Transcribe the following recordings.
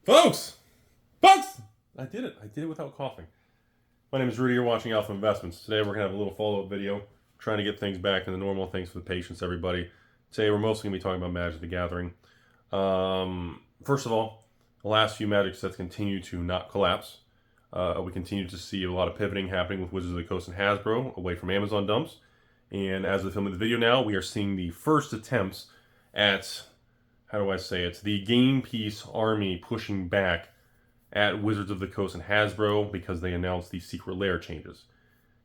Folks! Folks! I did it. I did it without coughing. My name is Rudy. You're watching Alpha Investments. Today we're going to have a little follow-up video trying to get things back to the normal. Thanks for the patience, everybody. Today we're mostly going to be talking about Magic the Gathering. First of all, the last few Magic sets continue to not collapse. We continue to see a lot of pivoting happening with Wizards of the Coast and Hasbro away from Amazon dumps. And as we film the video now, we are seeing the first attempts at, how do I say it, the game piece army pushing back at Wizards of the Coast and Hasbro because they announced these secret lair changes.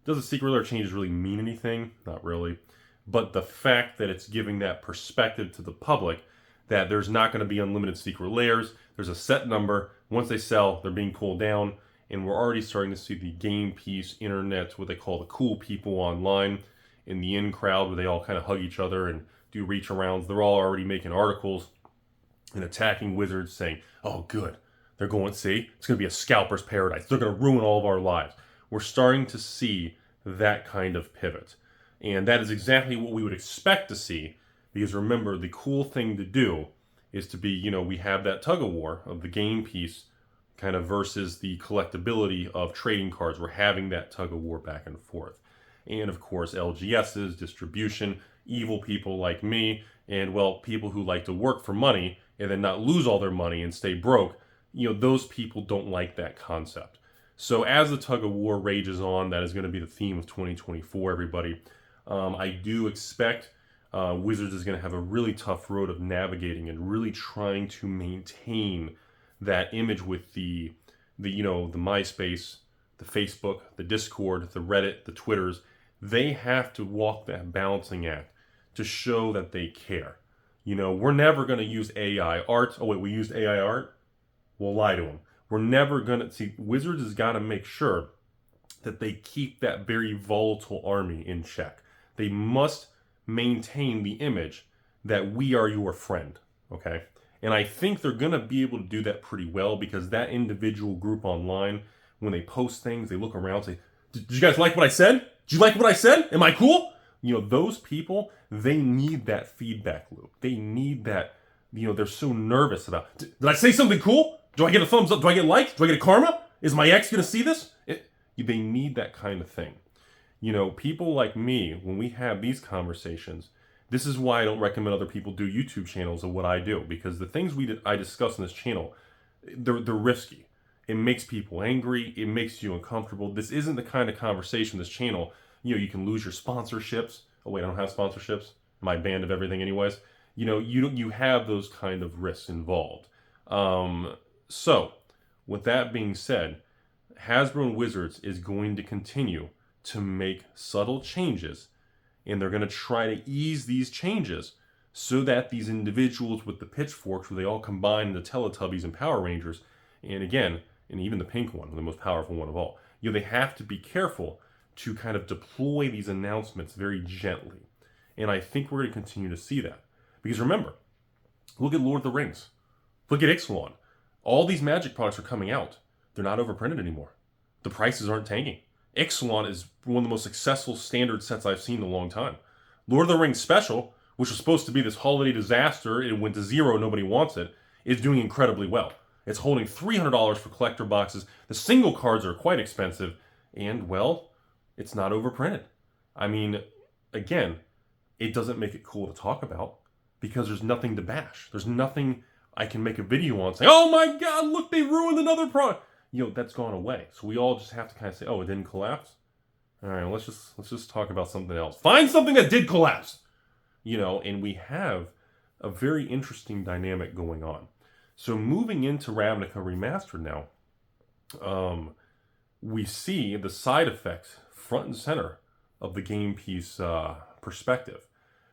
Does the secret lair changes really mean anything? Not really. But the fact that it's giving that perspective to the public that there's not going to be unlimited secret lairs, there's a set number, once they sell, they're being pulled down, and we're already starting to see the game piece internet, what they call the cool people online, in the in crowd where they all kind of hug each other and do reach arounds. They're all already making articles and attacking Wizards saying, oh good, they're going, see, it's going to be a scalper's paradise. They're going to ruin all of our lives. We're starting to see that kind of pivot. And that is exactly what we would expect to see, because remember, the cool thing to do is to be, we have that tug of war of the game piece kind of versus the collectability of trading cards. We're having that tug of war back and forth. And of course, LGSs, distribution, evil people like me, and well, people who like to work for money and then not lose all their money and stay broke, those people don't like that concept. So as the tug of war rages on, that is going to be the theme of 2024, everybody. I do expect Wizards is going to have a really tough road of navigating and really trying to maintain that image with the MySpace, the Facebook, the Discord, the Reddit, the Twitters. They have to walk that balancing act to show that they care. We're never going to use AI art. Oh wait, we used AI art? We'll lie to them. We're never going to see. Wizards has got to make sure that they keep that very volatile army in check. They must maintain the image that we are your friend, okay? And I think they're going to be able to do that pretty well, because that individual group online, when they post things, they look around and say, did you guys like what I said? Did you like what I said? Am I cool? Those people, they need that feedback loop. They need that, they're so nervous about, did I say something cool? Do I get a thumbs up? Do I get likes? Do I get a karma? Is my ex going to see this? They need that kind of thing. People like me, when we have these conversations, this is why I don't recommend other people do YouTube channels of what I do, because the things I discuss in this channel, they're risky. It makes people angry. It makes you uncomfortable. This isn't the kind of conversation, this channel, you can lose your sponsorships. Oh wait, I don't have sponsorships. My banned of everything anyways. You have those kind of risks involved. So, with that being said, Hasbro and Wizards is going to continue to make subtle changes, and they're going to try to ease these changes so that these individuals with the pitchforks, where they all combine the Teletubbies and Power Rangers, and again, and even the pink one, the most powerful one of all, they have to be careful to kind of deploy these announcements very gently. And I think we're going to continue to see that. Because remember, look at Lord of the Rings. Look at Ixalan. All these Magic products are coming out. They're not overprinted anymore. The prices aren't tanking. Ixalan is one of the most successful standard sets I've seen in a long time. Lord of the Rings Special, which was supposed to be this holiday disaster, it went to zero, nobody wants it, is doing incredibly well. It's holding $300 for collector boxes. The single cards are quite expensive, and well, it's not overprinted. I mean, again, it doesn't make it cool to talk about because there's nothing to bash. There's nothing I can make a video on saying, oh my God, look, they ruined another product. That's gone away. So we all just have to kind of say, oh, it didn't collapse? All right, let's just talk about something else. Find something that did collapse. And we have a very interesting dynamic going on. So moving into Ravnica Remastered now, we see the side effects front and center of the game piece perspective.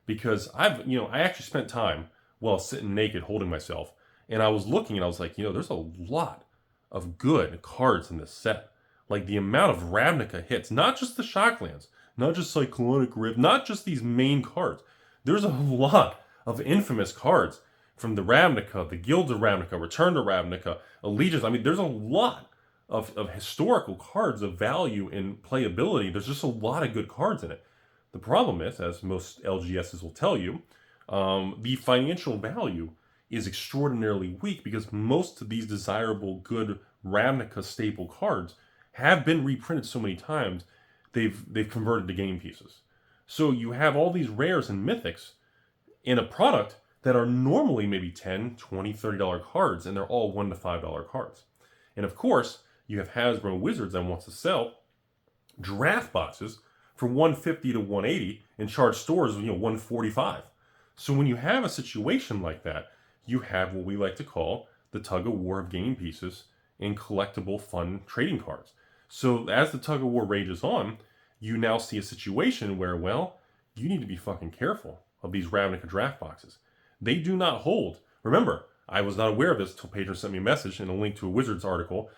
Because I actually spent time while sitting naked holding myself, and I was looking and I was like, there's a lot of good cards in this set. Like the amount of Ravnica hits, not just the Shocklands, not just Cyclonic Rift, not just these main cards. There's a lot of infamous cards from the Ravnica, the Guilds of Ravnica, Return to Ravnica, Allegiance. I mean, there's a lot of historical cards of value and playability. There's just a lot of good cards in it. The problem is, as most LGSs will tell you, the financial value is extraordinarily weak because most of these desirable, good Ravnica staple cards have been reprinted so many times, they've converted to game pieces. So you have all these rares and mythics in a product that are normally maybe $10, $20, $30 cards, and they're all $1 to $5 cards. And of course, you have Hasbro and Wizards that wants to sell draft boxes for $150 to $180 and charge stores, $145. So when you have a situation like that, you have what we like to call the tug of war of game pieces and collectible fun trading cards. So as the tug of war rages on, you now see a situation where, well, you need to be fucking careful of these Ravnica draft boxes. They do not hold. Remember, I was not aware of this until Pedro sent me a message and a link to a Wizards article.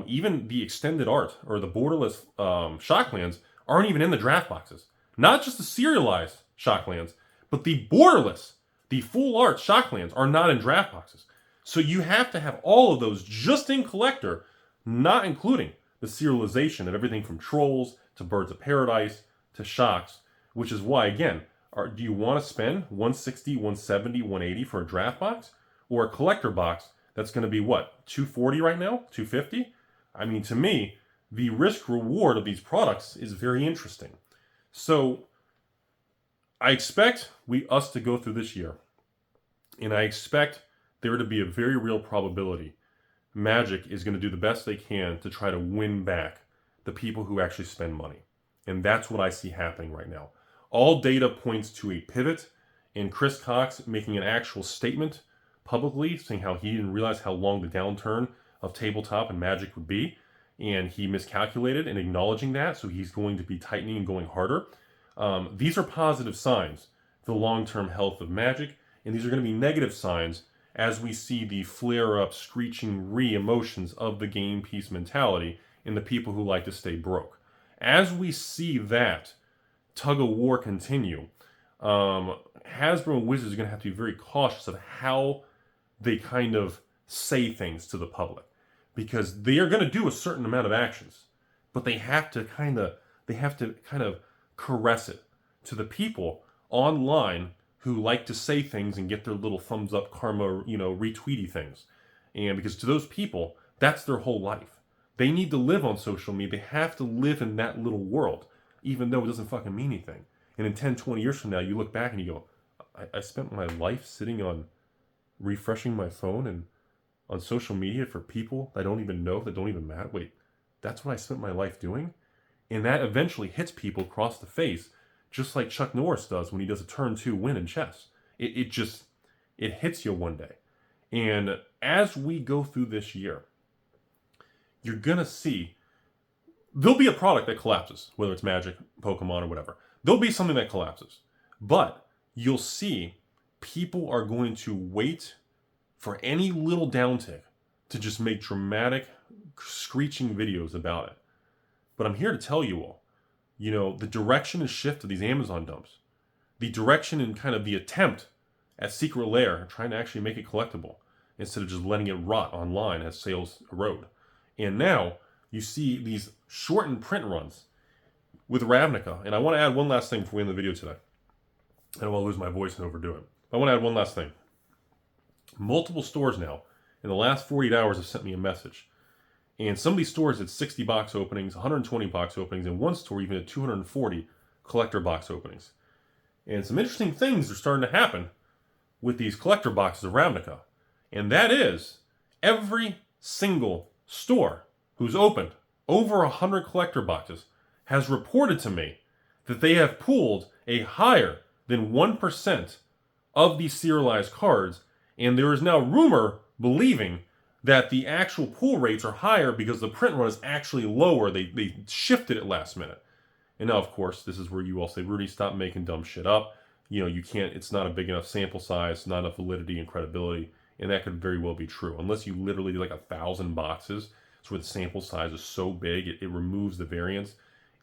Even the extended art or the borderless Shocklands aren't even in the draft boxes. Not just the serialized Shocklands, but the borderless, the full art Shocklands are not in draft boxes. So you have to have all of those just in collector, not including the serialization of everything from Trolls to Birds of Paradise to Shocks, which is why, again, do you want to spend $160, $170, $180 for a draft box or a collector box that's going to be what, $240 right now, $250? I mean, to me, the risk reward of these products is very interesting. So I expect us to go through this year, and I expect there to be a very real probability Magic is going to do the best they can to try to win back the people who actually spend money. And that's what I see happening right now. All data points to a pivot, and Chris Cox making an actual statement publicly saying how he didn't realize how long the downturn of tabletop and Magic would be, and he miscalculated and acknowledging that, so he's going to be tightening and going harder. These are positive signs for the long-term health of Magic, and these are going to be negative signs as we see the flare-up, screeching re-emotions of the game piece mentality in the people who like to stay broke. As we see that tug-of-war continue, Hasbro and Wizards are going to have to be very cautious of how they kind of say things to the public, because they are going to do a certain amount of actions, but they have to kind of caress it to the people online who like to say things and get their little thumbs up karma, retweety things. And because to those people, that's their whole life. They need to live on social media. They have to live in that little world, even though it doesn't fucking mean anything. And in 10, 20 years from now, you look back and you go, I spent my life sitting on refreshing my phone and on social media for people I don't even know, that don't even matter. Wait, that's what I spent my life doing? And that eventually hits people across the face, just like Chuck Norris does when he does a turn 2 win in chess. It hits you one day. And as we go through this year, you're going to see, there'll be a product that collapses, whether it's Magic, Pokemon, or whatever. There'll be something that collapses. But you'll see people are going to wait for any little downtick to just make dramatic, screeching videos about it. But I'm here to tell you all, the direction and shift of these Amazon dumps, the direction and kind of the attempt at Secret Lair, trying to actually make it collectible instead of just letting it rot online as sales erode. And now you see these shortened print runs with Ravnica. And I want to add one last thing before we end the video today. I don't want to lose my voice and overdo it. I want to add one last thing. Multiple stores now, in the last 48 hours, have sent me a message. And some of these stores had 60 box openings, 120 box openings, and one store even had 240 collector box openings. And some interesting things are starting to happen with these collector boxes of Ravnica. And that is, every single store who's opened over 100 collector boxes has reported to me that they have pulled a higher than 1% of these serialized cards. And there is now rumor believing that the actual pull rates are higher because the print run is actually lower. They shifted it last minute. And now, of course, this is where you all say, Rudy, stop making dumb shit up. You can't, it's not a big enough sample size, not enough validity and credibility. And that could very well be true. Unless you literally do like 1,000 boxes, so where the sample size is so big, it removes the variance.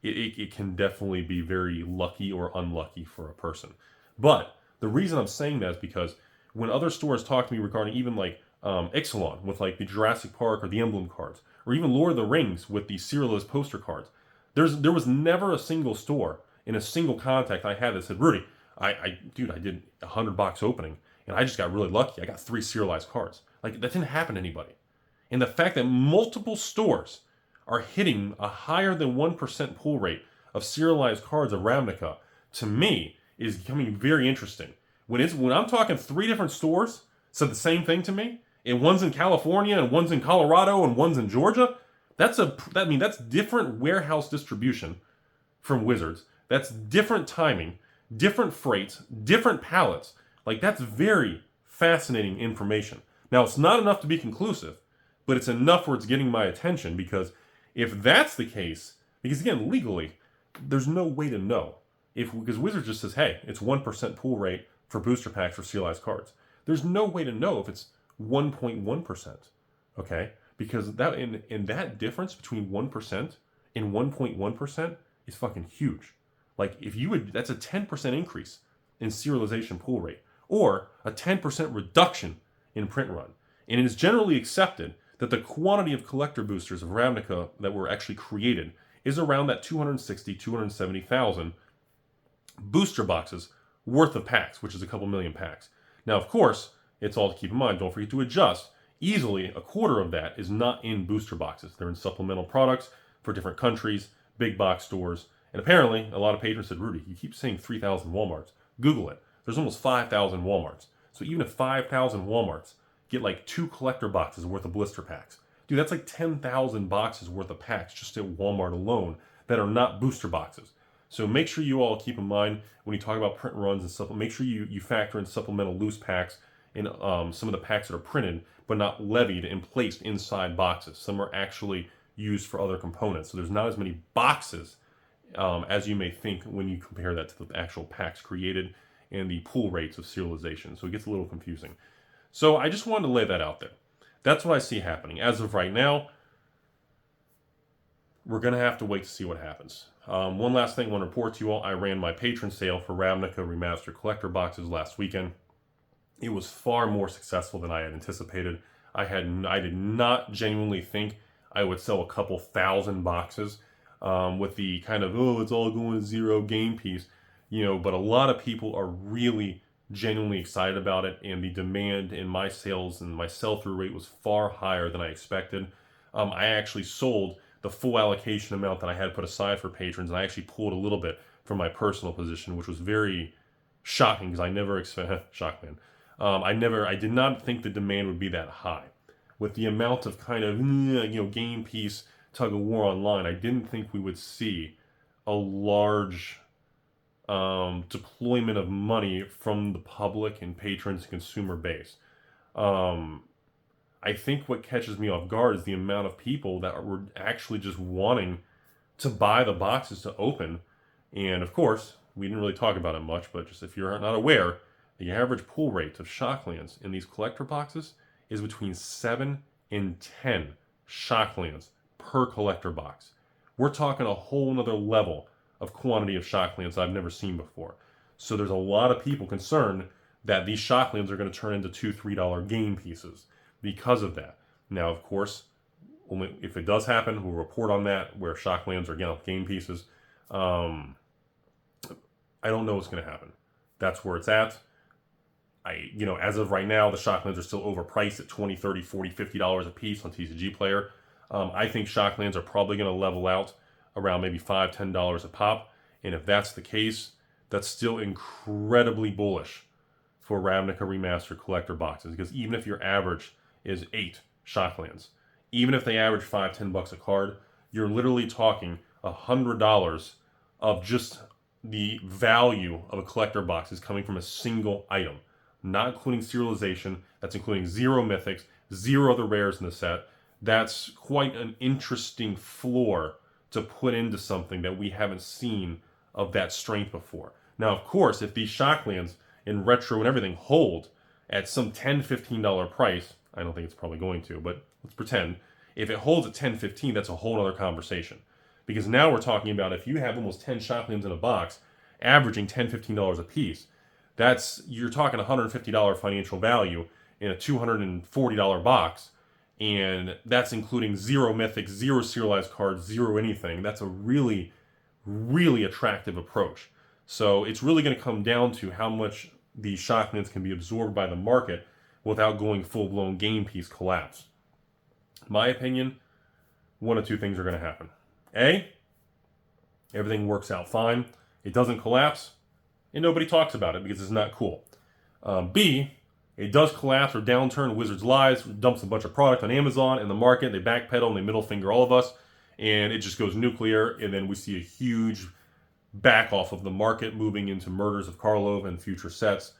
It can definitely be very lucky or unlucky for a person. But the reason I'm saying that is because when other stores talk to me regarding even like Ixalan with like the Jurassic Park or the Emblem cards, or even Lord of the Rings with the serialized poster cards, there was never a single store in a single contact I had that said, Rudy, I did a 100 box opening and I just got really lucky. I got 3 serialized cards. Like, that didn't happen to anybody. And the fact that multiple stores are hitting a higher than 1% pull rate of serialized cards of Ravnica, to me, is becoming very interesting. When I'm talking 3 different stores said the same thing to me, and one's in California, and one's in Colorado, and one's in Georgia, that's different warehouse distribution from Wizards. That's different timing, different freights, different pallets. Like, that's very fascinating information. Now, it's not enough to be conclusive, but it's enough where it's getting my attention, because if that's the case, because again, legally, there's no way to know. Because Wizards just says, hey, it's 1% pull rate for booster packs for serialized cards. There's no way to know if it's 1.1%. Okay? Because that difference between 1% and 1.1% is fucking huge. Like, that's a 10% increase in serialization pull rate, or a 10% reduction in print run. And it is generally accepted that the quantity of collector boosters of Ravnica that were actually created is around that 260, 270,000 booster boxes worth of packs, which is a couple million packs. Now, of course, it's all to keep in mind. Don't forget to adjust. Easily, a quarter of that is not in booster boxes. They're in supplemental products for different countries, big box stores. And apparently, a lot of patrons said, Rudy, you keep saying 3,000 Walmarts. Google it. There's almost 5,000 Walmarts. So even if 5,000 Walmarts get like 2 collector boxes worth of blister packs, dude, that's like 10,000 boxes worth of packs just at Walmart alone that are not booster boxes. So make sure you all keep in mind when you talk about print runs and stuff, make sure you factor in supplemental loose packs in some of the packs that are printed but not levied and placed inside boxes. Some are actually used for other components. So there's not as many boxes as you may think when you compare that to the actual packs created and the pull rates of serialization. So it gets a little confusing. So I just wanted to lay that out there. That's what I see happening. As of right now, we're going to have to wait to see what happens. One last thing I want to report to you all. I ran my patron sale for Ravnica Remastered Collector Boxes last weekend. It was far more successful than I had anticipated. I did not genuinely think I would sell a couple thousand boxes with the kind of, oh, it's all going to zero game piece. But a lot of people are really genuinely excited about it, and the demand in my sales and my sell-through rate was far higher than I expected. I actually sold the full allocation amount that I had put aside for patrons, and I actually pulled a little bit from my personal position, which was very shocking because I never expected, shock man. I did not think the demand would be that high. With the amount of kind of, game piece tug of war online, I didn't think we would see a large deployment of money from the public and patrons and consumer base. I think what catches me off guard is the amount of people that were actually just wanting to buy the boxes to open. And of course, we didn't really talk about it much, but just if you're not aware, the average pull rate of Shocklands in these collector boxes is between 7 and 10 Shocklands per collector box. We're talking a whole nother level of quantity of Shocklands I've never seen before. So there's a lot of people concerned that these Shocklands are going to turn into $2, $3 game pieces because of that. Now, of course, if it does happen, we'll report on that, where Shocklands are game pieces. I don't know what's going to happen. That's where it's at. As of right now, the Shocklands are still overpriced at $20, $30, $40, $50 a piece on TCG Player. I think Shocklands are probably going to level out around maybe $5, $10 a pop. And if that's the case, that's still incredibly bullish for Ravnica Remastered Collector boxes. Because even if your average is 8 Shocklands, even if they average $5, $10 a card, you're literally talking $100 of just the value of a collector box is coming from a single item. Not including serialization. That's including 0 mythics, 0 other rares in the set. That's quite an interesting floor to put into something that we haven't seen of that strength before. Now, of course, if these Shocklands in retro and everything hold at some $10, $15 price, I don't think it's probably going to, but let's pretend. If it holds at $10, $15, that's a whole other conversation. Because now we're talking about if you have almost 10 Shocklands in a box, averaging $10, $15 a piece, you're talking $150 financial value in a $240 box, and that's including 0 mythics, 0 serialized cards, 0 anything. That's a really, really attractive approach. So it's really going to come down to how much the shockiness can be absorbed by the market without going full-blown game piece collapse. My opinion, one of two things are going to happen. A, everything works out fine. It doesn't collapse, and nobody talks about it because it's not cool. B, it does collapse or downturn. Wizards lies, dumps a bunch of product on Amazon and the market. They backpedal and they middle finger all of us, and it just goes nuclear. And then we see a huge back off of the market, moving into murders of Karlov and future sets.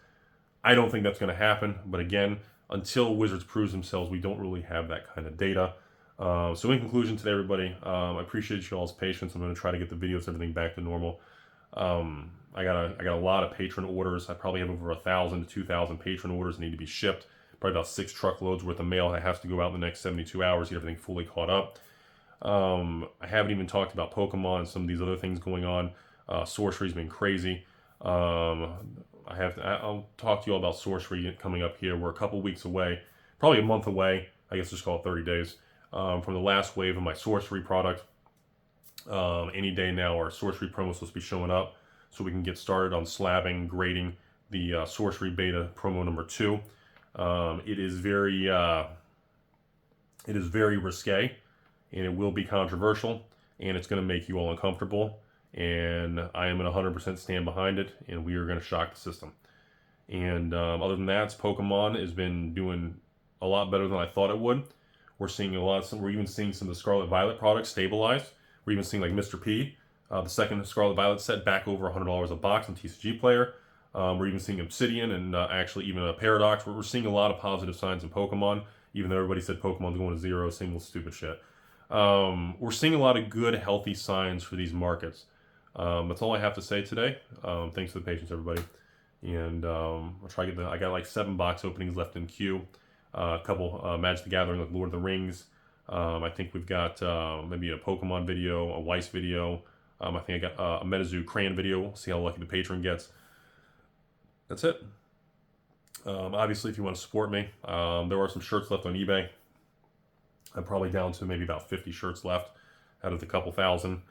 I don't think that's going to happen. But again, until Wizards proves themselves, we don't really have that kind of data. So in conclusion today, everybody, I appreciate you all's patience. I'm going to try to get the videos, everything back to normal. I got a lot of patron orders. I probably have over 1,000 to 2,000 patron orders that need to be shipped. Probably about 6 truckloads worth of mail that has to go out in the next 72 hours to get everything fully caught up. I haven't even talked about Pokemon and some of these other things going on. Sorcery's been crazy. I'll talk to you all about Sorcery coming up here. We're a couple weeks away, probably a month away. I guess just call it 30 days from the last wave of my Sorcery product. Any day now, our Sorcery promo is supposed to be showing up, so we can get started on slabbing, grading the Sorcery Beta promo number 2. It is very risque, and it will be controversial, and it's going to make you all uncomfortable. And I am going to 100% stand behind it, and we are going to shock the system. And other than that, Pokemon has been doing a lot better than I thought it would. We're seeing we're even seeing some of the Scarlet Violet products stabilize. We're even seeing like Mr. P, the second Scarlet Violet set, back over $100 a box on TCG Player. We're even seeing Obsidian and actually even a Paradox. We're seeing a lot of positive signs in Pokemon, even though everybody said Pokemon's going to zero, single stupid shit. We're seeing a lot of good, healthy signs for these markets. That's all I have to say today. Thanks for the patience, everybody. And I'll try to get I got like 7 box openings left in queue. A couple Magic the Gathering, like Lord of the Rings. I think we've got maybe a Pokemon video, a Weiss video. I think I got a Metazoo Crayon video. We'll see how lucky the patron gets. That's it. Obviously, if you want to support me, there are some shirts left on eBay. I'm probably down to maybe about 50 shirts left out of the couple thousand.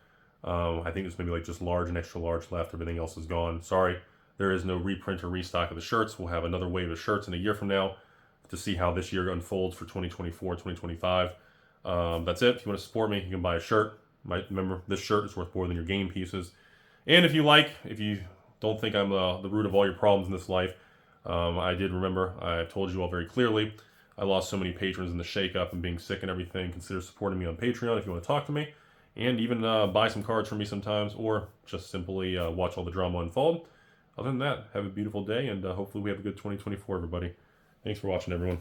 I think there's maybe like just large and extra large left. Everything else is gone. Sorry, there is no reprint or restock of the shirts. We'll have another wave of shirts in a year from now to see how this year unfolds for 2024, 2025. That's it. If you want to support me, you can buy a shirt. Remember, this shirt is worth more than your game pieces. And if you don't think I'm the root of all your problems in this life, I did remember, I told you all very clearly, I lost so many patrons in the shakeup and being sick and everything. Consider supporting me on Patreon if you want to talk to me. And even buy some cards from me sometimes, or just simply watch all the drama unfold. Other than that, have a beautiful day, and hopefully we have a good 2024, everybody. Thanks for watching, everyone.